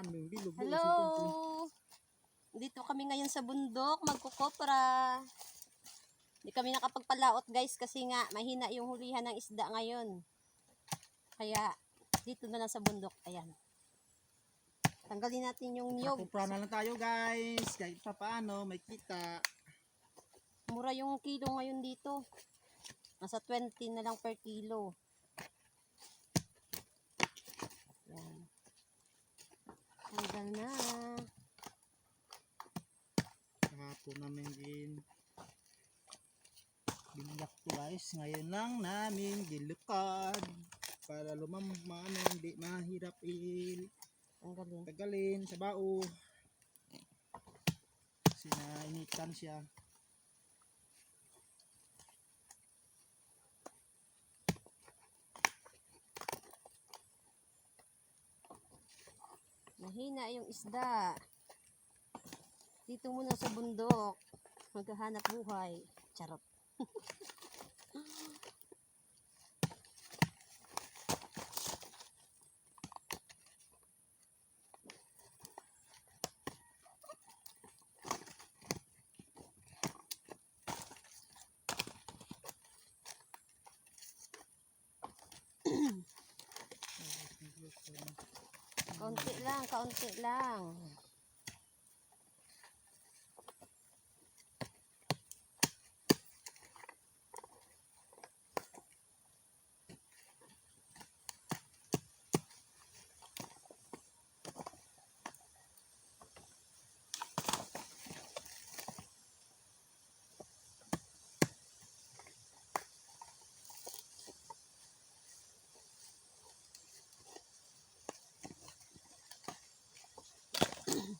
aming bilog. Hello! Dito kami ngayon sa bundok, magkukopra. Hindi kami nakapagpalaot guys kasi nga mahina yung hulihan ng isda ngayon. Kaya dito na lang sa bundok. Ayan. Tanggalin natin yung niyog. Kupra na lang tayo guys. Kahit pa paano, may kita. Mura yung kilo ngayon dito. Nasa 20 na lang per kilo. Ayan. Tanggal na. Kahapon namin din biniyak to guys. Ngayon lang namin gilukad para hindi mahirap tagalin sa bao. Kasi nainitan siya. Mahina yung isda. Dito muna sa bundok. Maghahanap buhay. Charot. Kaunti lang, kaunti lang.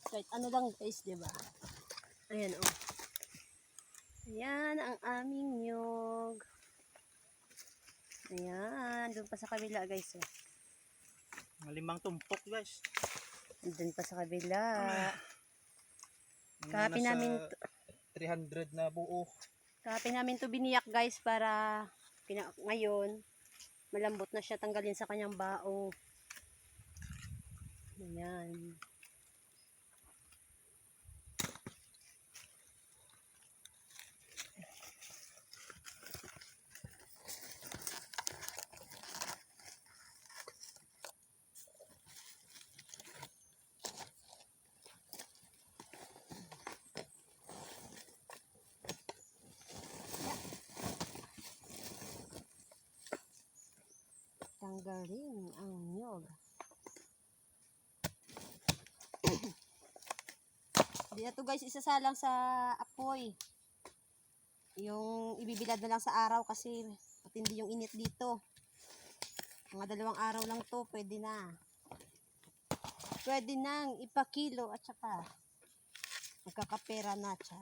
Kahit ano lang guys, diba? Ayan o. Ayan ang aming nyog. Ayan. Doon pa sa kabila guys. Oh. Malimang tumpok guys. Doon pa sa kabila. Kapi namin 300 na buo. Kapi namin to biniyak guys para ngayon malambot na siya, tanggalin sa kanyang bao. Ayan. Tanggalin ang nyog. Dito guys, isasalang sa apoy. Yung ibibilad na lang sa araw kasi matindi yung init dito. Mga 2 araw lang to, pwede na. Pwede nang ipakilo at saka magkakapera na siya.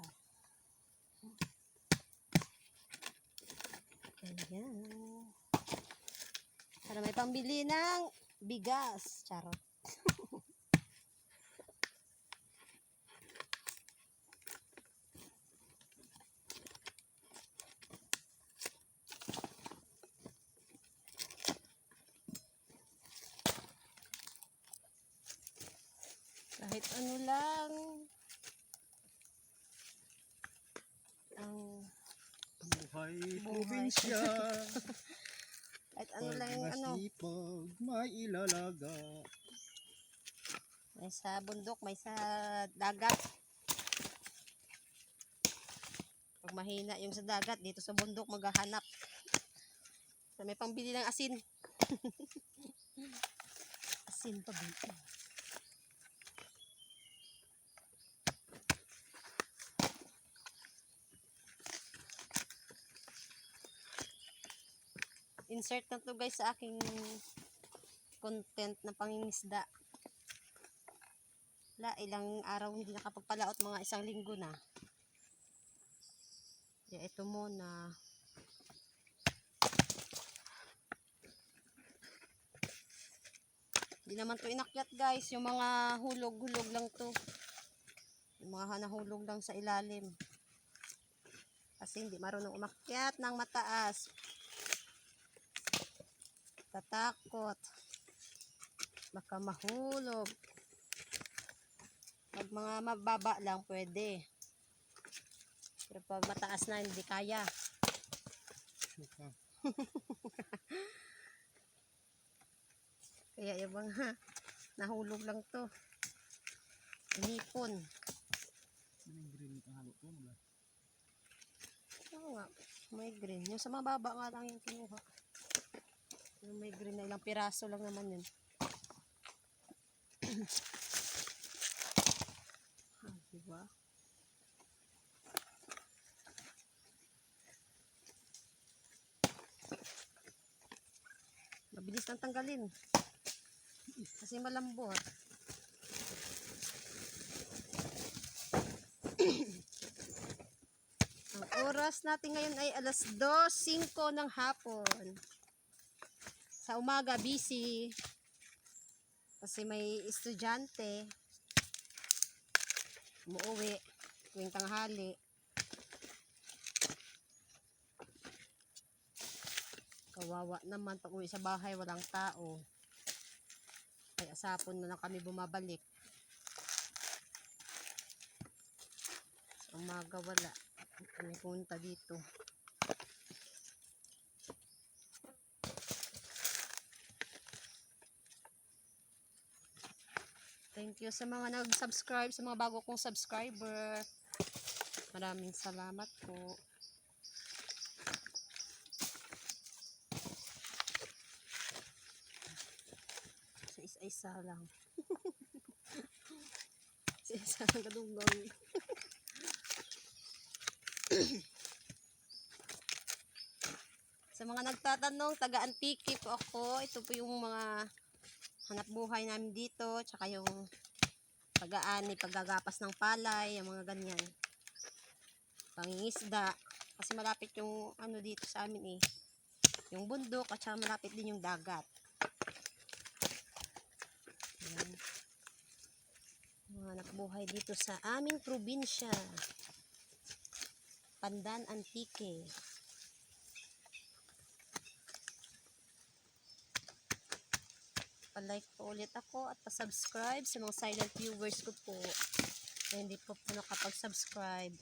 Ayan. Para may pambili ng bigas. Charot. Kahit ano lang ang Buhay probinsya. kahit ano lang yung ano. Masipag, may ilalaga. May sa bundok, may sa dagat. Pag mahina yung sa dagat, dito sa bundok maghahanap. So, may pambili ng asin. Asin pa dito. Insert na to guys sa aking content na pangingisda. Ilang araw hindi nakapagpalaot, mga 1 linggo na. Kaya ito muna. Hindi naman to inakyat guys, yung mga hulog-hulog lang to. Yung mga nahulog lang sa ilalim. Kasi hindi marunong umakyat ng mataas. Tatakot. Baka mahulog. Pag mga mababa lang, pwede. Pero pag mataas na, hindi kaya. Suka. Kaya yung mga nahulog lang to. Inipon. Ano yung green ang halo ko? Wala. Oo nga, may green. Yung sa mababa nga lang yung kinuha. Yung may green na ilang piraso lang naman yun. Diba? Mabilis nang tanggalin. Kasi malambot. Ang oras natin ngayon ay alas 2:05 ng hapon. Sa umaga, busy. Kasi may estudyante. Umuwi. Tuwing tanghali. Kawawa naman pag uwi sa bahay, walang tao. Kaya sapon na lang kami bumabalik. Sa umaga wala. Kami punta dito. Thank you sa mga nag-subscribe, sa mga bago kong subscriber. Maraming salamat po. Sa isa-isa lang. Sa isa lang kadunggang. Sa mga nagtatanong, taga-Antique po ako. Ito po yung mga hanap buhay namin dito. Tsaka yung pag-aani, paggagapas ng palay, yung mga ganyan. Pangingisda. Kasi malapit yung ano dito sa amin eh. Yung bundok at saka malapit din yung dagat. Ayan. Mga hanap buhay dito sa aming probinsya. Pandan Antique. Pa-like po ulit ako at pa-subscribe sa mga silent viewers ko po na hindi po nakapag-subscribe.